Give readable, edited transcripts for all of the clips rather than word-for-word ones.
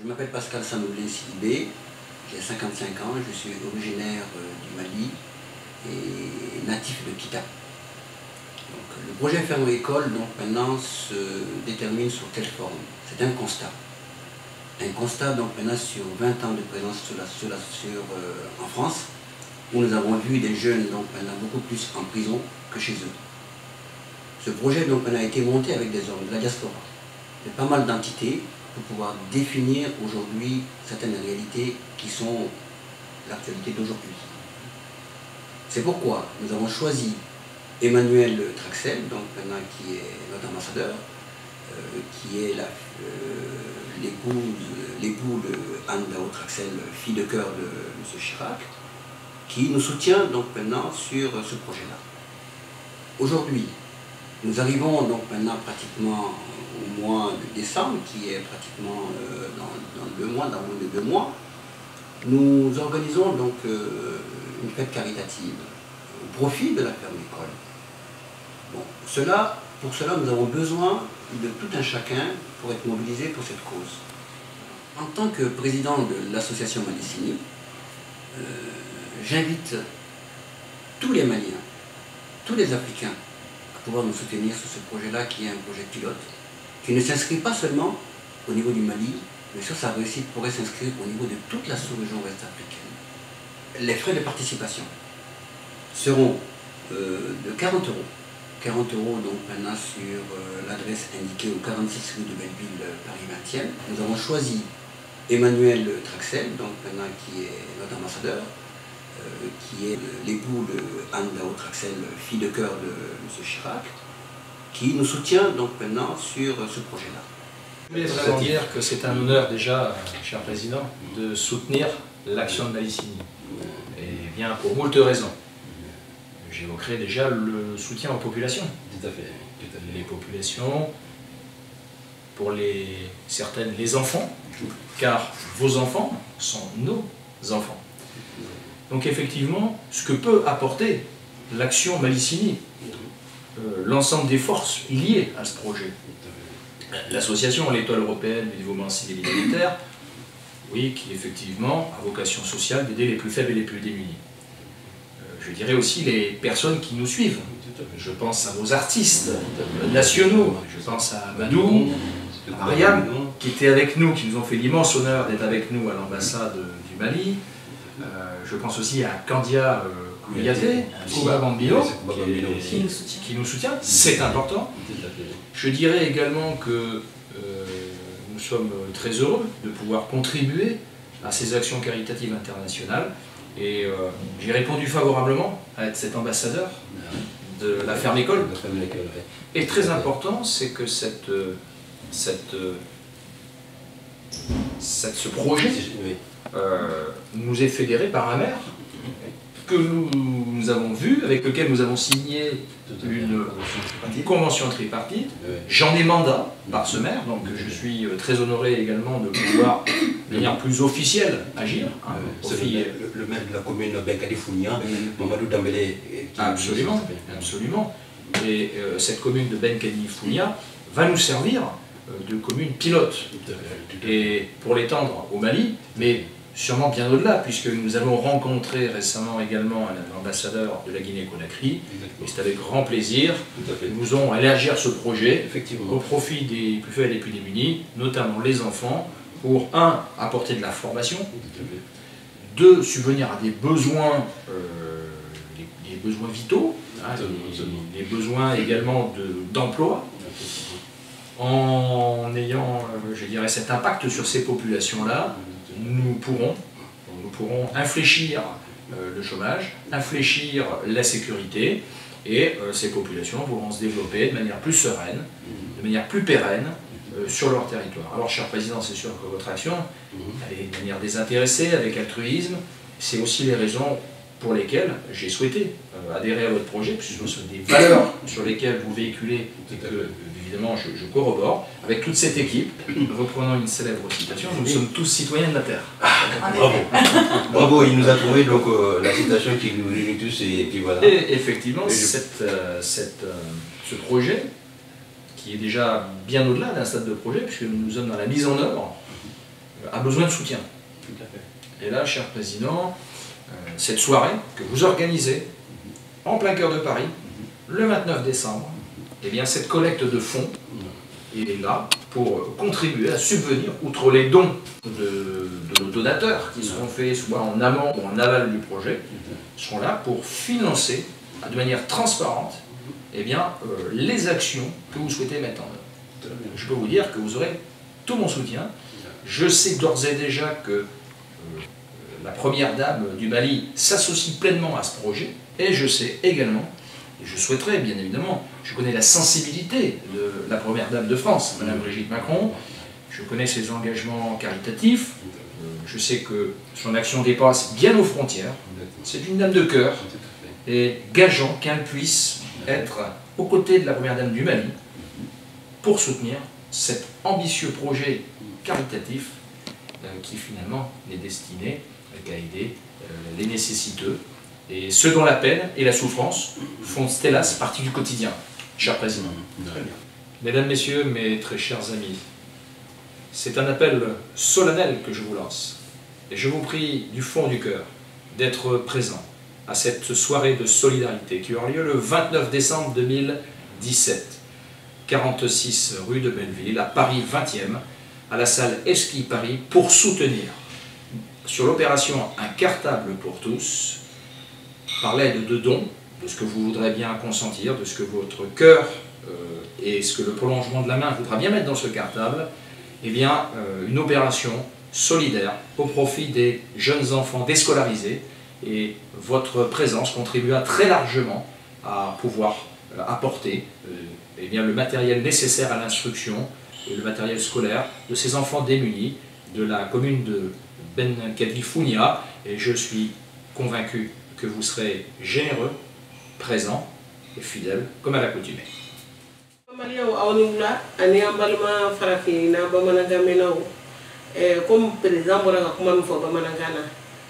Je m'appelle Pascal Sanoblé Sidibé, j'ai 55 ans, je suis originaire du Mali et natif de Kita. Donc, le projet Ferme École donc, maintenant se détermine sur quelle forme? C'est un constat. Un constat donc, maintenant sur 20 ans de présence en France, où nous avons vu des jeunes donc, maintenant, beaucoup plus en prison que chez eux. Ce projet donc, maintenant, a été monté avec des hommes de la diaspora, de pas mal d'entités, pour pouvoir définir aujourd'hui certaines réalités qui sont l'actualité d'aujourd'hui. C'est pourquoi nous avons choisi Emmanuel Traxel, donc maintenant qui est notre ambassadeur, qui est l'époux de Anne Dao Traxel, fille de cœur de M. Chirac, qui nous soutient donc maintenant sur ce projet-là. Aujourd'hui, nous arrivons donc maintenant pratiquement au mois de décembre, qui est pratiquement dans moins de 2 mois. Nous organisons donc une fête caritative au profit de la Ferme École. Bon, pour cela, nous avons besoin de tout un chacun pour être mobilisé pour cette cause. En tant que président de l'association Malicini, j'invite tous les Maliens, tous les Africains, à pouvoir nous soutenir sur ce projet-là qui est un projet pilote, qui ne s'inscrit pas seulement au niveau du Mali, mais sur sa réussite pourrait s'inscrire au niveau de toute la sous-région ouest africaine. Les frais de participation seront de 40 €. 40 € donc maintenant sur l'adresse indiquée au 46 rue de Belleville, Paris 20e. Nous avons choisi Emmanuel Traxel, donc maintenant qui est notre ambassadeur, qui est l'époux de Anne Dao Traxel, fille de cœur de M. Chirac, qui nous soutient donc maintenant sur ce projet-là. Je voulais vraiment dire que c'est un honneur déjà, cher Président, de soutenir l'action de Malicini. Et bien pour moult raisons. J'évoquerai déjà le soutien aux populations. Tout à fait. Les populations, pour certaines les enfants, car vos enfants sont nos enfants. Donc effectivement, ce que peut apporter l'action Malicini, l'ensemble des forces liées à ce projet. L'association L'Étoile européenne du dévouement civil et militaire, oui, qui effectivement a vocation sociale d'aider les plus faibles et les plus démunis. Je dirais aussi les personnes qui nous suivent. Je pense à vos artistes nationaux, je pense à Madou, à Mariam, qui étaient avec nous, qui nous ont fait l'immense honneur d'être avec nous à l'ambassade du Mali. Je pense aussi à Candia Kouliaté, Kouba Bambino, qui nous soutient. C'est important. Je dirais également que nous sommes très heureux de pouvoir contribuer à ces actions caritatives internationales. Et j'ai répondu favorablement à être cet ambassadeur de la Ferme École. Et très important, c'est que ce projet nous est fédéré par un maire que nous avons vu, avec lequel nous avons signé une convention tripartite. J'en ai mandat par ce maire, donc je suis très honoré également de pouvoir de manière plus officielle agir. C'est le maire de la commune Benkadi Founia, Mamadou Dambélé. Absolument, absolument. Et cette commune de Benkadi Founia va nous servir de commune pilote. Et pour l'étendre au Mali, mais sûrement bien au-delà, puisque nous avons rencontré récemment également l'ambassadeur de la Guinée-Conakry, et c'est avec grand plaisir que nous allons élargir ce projet au profit des plus faibles et des plus démunis, notamment les enfants, pour apporter de la formation, 2, subvenir à des besoins, les besoins vitaux, les besoins également d'emploi, en ayant, je dirais, cet impact sur ces populations-là, nous pourrons infléchir le chômage, infléchir la sécurité, et ces populations pourront se développer de manière plus sereine, de manière plus pérenne sur leur territoire. Alors, cher Président, c'est sûr que votre action, elle est de manière désintéressée, avec altruisme. C'est aussi les raisons pour lesquelles j'ai souhaité adhérer à votre projet, puisque ce sont des valeurs sur lesquelles vous véhiculez et que, évidemment, je corrobore, avec toute cette équipe, reprenant une célèbre citation, nous sommes tous citoyens de la Terre. Bravo. Bravo, il nous a trouvé donc, la citation qui nous réunit tous, et puis voilà. Et effectivement, ce projet, qui est déjà bien au-delà d'un stade de projet, puisque nous sommes dans la mise en œuvre, a besoin de soutien. Et là, cher Président, cette soirée que vous organisez en plein cœur de Paris, le 29 décembre, eh bien, cette collecte de fonds est là pour contribuer à subvenir, outre les dons de nos donateurs qui seront faits soit en amont ou en aval du projet, seront là pour financer de manière transparente eh bien, les actions que vous souhaitez mettre en œuvre. Je peux vous dire que vous aurez tout mon soutien. Je sais d'ores et déjà que la première dame du Mali s'associe pleinement à ce projet, et je sais également, et je souhaiterais bien évidemment, je connais la sensibilité de la première dame de France, Madame Brigitte Macron, je connais ses engagements caritatifs, je sais que son action dépasse bien nos frontières, c'est une dame de cœur, et gageant qu'elle puisse être aux côtés de la première dame du Mali pour soutenir cet ambitieux projet caritatif qui finalement n'est destiné qu'à aider les nécessiteux et ceux dont la peine et la souffrance font hélas partie du quotidien. Cher Président. Mesdames, Messieurs, mes très chers amis, c'est un appel solennel que je vous lance et je vous prie du fond du cœur d'être présents à cette soirée de solidarité qui aura lieu le 29 décembre 2017, 46 rue de Belleville, à Paris 20e, à la salle Esquis Paris, pour soutenir sur l'opération Un cartable pour tous, par l'aide de dons, de ce que vous voudrez bien consentir, de ce que votre cœur et ce que le prolongement de la main voudra bien mettre dans ce cartable, eh bien, une opération solidaire au profit des jeunes enfants déscolarisés, et votre présence contribuera très largement à pouvoir apporter eh bien, le matériel nécessaire à l'instruction et le matériel scolaire de ces enfants démunis de la commune de Benkadi Founia, et je suis convaincu que vous serez généreux, présents et fidèles comme à l'accoutumée. Comme président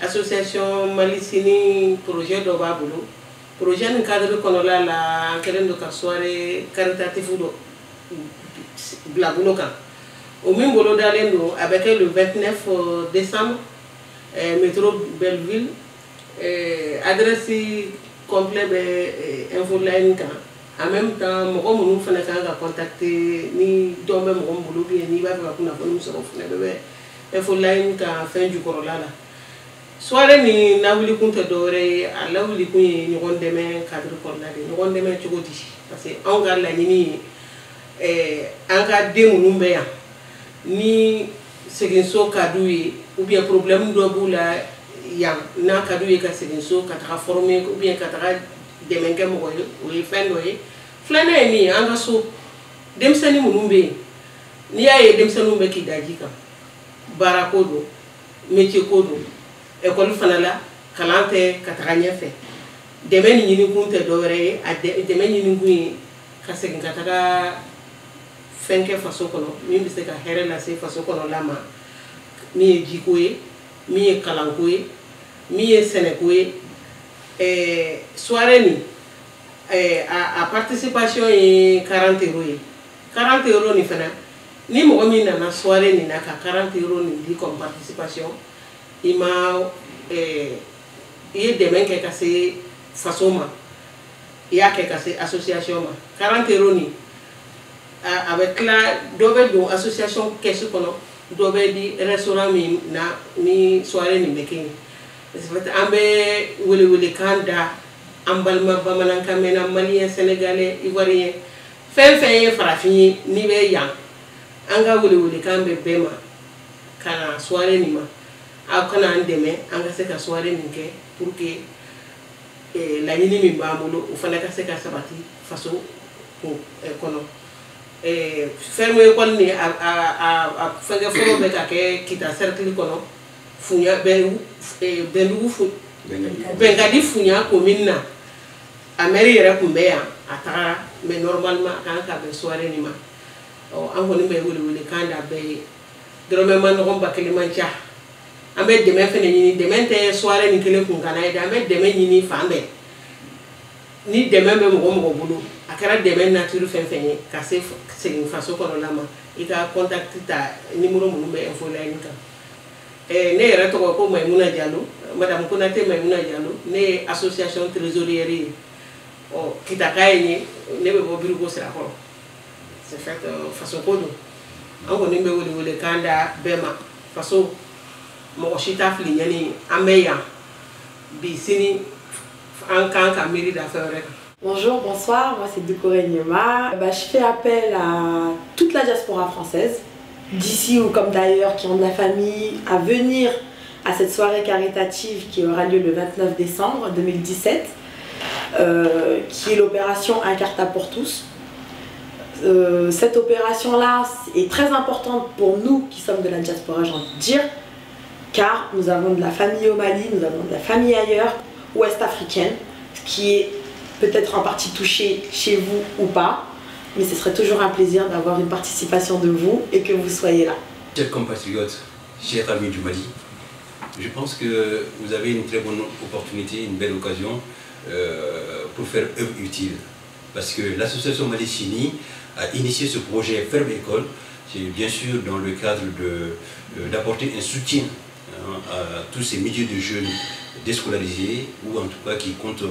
association Malicini projet de Babulu, projet de cadre konola la kelen de soirée caritative do blagunoka. Au même bolo d'alendo avec le 29 décembre, métro Belleville, adresse complet infoline en même temps mon nous fana ka contacter ni do même mon bolo bien ni va faire kuna fonu so funa bebe infoline ka fin du corolla la. Soirée ni nawuli kunte dore ala wuli kun ni gondeme cadre corona de ni gondeme chogodi parce que on ga la ni an ka de munun be yan ni segin so kadoué ou bien problème do bula yan na kadoué ka segin so ka ta former ou bien ka ta demenke mo o e fendo e flana ni an ga so dem sani munun be ni ya e dem sanu be ki daji ka barakodo métier kodo école fanala kalante kataganya fe deme ni ni kunte dore deme ni ngui kasek ngataga fenke faso kono mi bise ka here la se faso kono lama min ye jiko ye min ye kalanko ye min ye sɛnɛko ye soirée nin a participation ye 40 euros ye 40 euros nin fana ni mɔgɔ min nana soirée nin na ka 40 euros nin di comme participation i ma i ye dɛmɛ kɛ ka se faso ma i y'a kɛ ka se association ma 40 euros nin a bɛ tila dɔ bɛ don association caisse kɔnɔ dɔ bɛ di restaurant min na ni soirée nin bɛ kɛ yen an bɛ welewelekan da an balima bamanankan mɛnna maliyɛn sénégalais ivoirien fɛn fɛn ye farafin ye n'i bɛ yan an ka welewelekan bɛ bɛɛ ma ka na soirée nin ma aw kana an dɛmɛ an ka se ka soirée nin kɛ pour que laɲini min b'an bolo o fana ka se ka sabati faso kɔnɔ ferme école ni a fɛnkɛ fɔlɔ bɛ ka kɛ kita cercle kɔnɔ funya bɛndugu bɛnkadi funya commune na a mairie yɛrɛ kun bɛ yan a tagara mais normalement a kan ka bɛn soirée nin ma an kɔni bɛ welewelekan da bɛɛ ye dɔrɔmɛ ma nɔgɔn ba kelen man ca an bɛ dɛmɛ fɛnɛ ɲini dɛmɛ tɛ soirée nin kelen kun kana ye dɛ an bɛ dɛmɛ ɲini fan bɛɛ ni dɛmɛ bɛ mɔgɔ mɔgɔ bolo a kɛra dɛmɛ nature fɛn fɛn ye ka se segin faso kɔnɔla ma i ka contact ta numéro minnu bɛ info line kan ne yɛrɛ tɔgɔ ko Maïmouna Diallo madame Konate Maïmouna Diallo ne ye association trésorière ye kitaka ye ne bɛ bɔ Biriko Sirakɔrɔ c'est fait faso ko don an kɔni bɛ welewele kan da bɛɛ ma faso mɔgɔ si t'a fili ɲɛni an bɛ yan bi sini an kan ka miiri da fɛn wɛrɛ kan. Bonjour, bonsoir, moi c'est Doucouré Nyema. Je fais appel à toute la diaspora française, d'ici ou comme d'ailleurs, qui ont de la famille, à venir à cette soirée caritative qui aura lieu le 29 décembre 2017, qui est l'opération Un Cartable pour tous. Cette opération-là est très importante pour nous qui sommes de la diaspora, j'ai envie de dire, car nous avons de la famille au Mali, nous avons de la famille ailleurs, ouest-africaine, qui est peut-être en partie touchée chez vous ou pas, mais ce serait toujours un plaisir d'avoir une participation de vous et que vous soyez là. Chers compatriotes, chers amis du Mali, je pense que vous avez une très bonne opportunité, une belle occasion pour faire œuvre utile. Parce que l'association Mali Chini a initié ce projet Ferme École, c'est bien sûr dans le cadre d'apporter un soutien à tous ces milliers de jeunes déscolarisés ou en tout cas qui comptent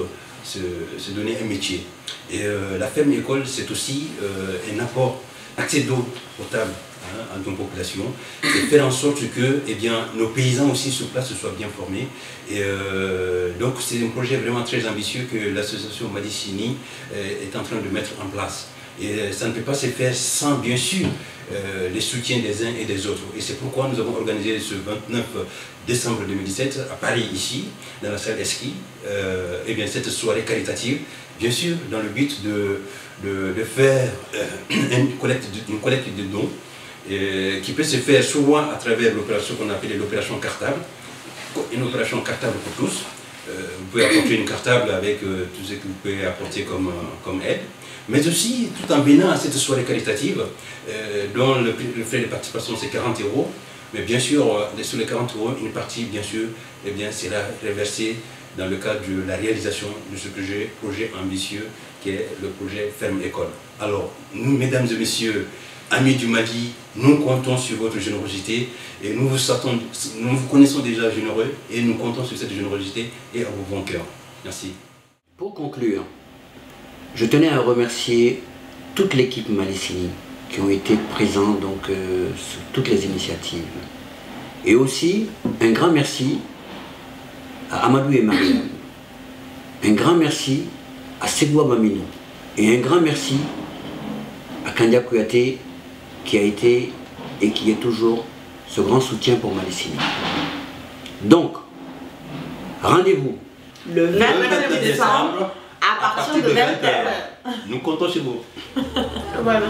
se donner un métier. Et la ferme école, c'est aussi un apport, accès d'eau potable à nos populations et faire en sorte que nos paysans aussi sur place soient bien formés. Et donc c'est un projet vraiment très ambitieux que l'association Mali Chini est en train de mettre en place. Et ça ne peut pas se faire sans bien sûr les soutiens des uns et des autres. Et c'est pourquoi nous avons organisé ce 29 décembre 2017 à Paris, ici, dans la salle Esqui, cette soirée caritative, bien sûr dans le but de faire une collecte de dons qui peut se faire souvent à travers l'opération qu'on appelle l'opération cartable, une opération cartable pour tous. Vous pouvez apporter une cartable avec tout ce que vous pouvez apporter comme aide, mais aussi tout en venant à cette soirée caritative dont le frais de participation c'est 40 €, mais bien sûr sur les 40 €, une partie bien sûr sera reversée dans le cadre de la réalisation de ce projet ambitieux qui est le projet Ferme École. Alors nous mesdames et messieurs, amis du Mali, nous comptons sur votre générosité et nous vous connaissons déjà généreux et nous comptons sur cette générosité et à vos bons cœurs. Merci. Pour conclure, je tenais à remercier toute l'équipe Mali Chini qui ont été présents sur toutes les initiatives. Et aussi un grand merci à Amadou et Mariam, un grand merci à Segwa Mamino et un grand merci à Kandia Kouyaté qui a été et qui est toujours ce grand soutien pour Mali Chini. Donc, rendez-vous le 29 décembre à partir de 20 h. Nous comptons sur vous. Voilà.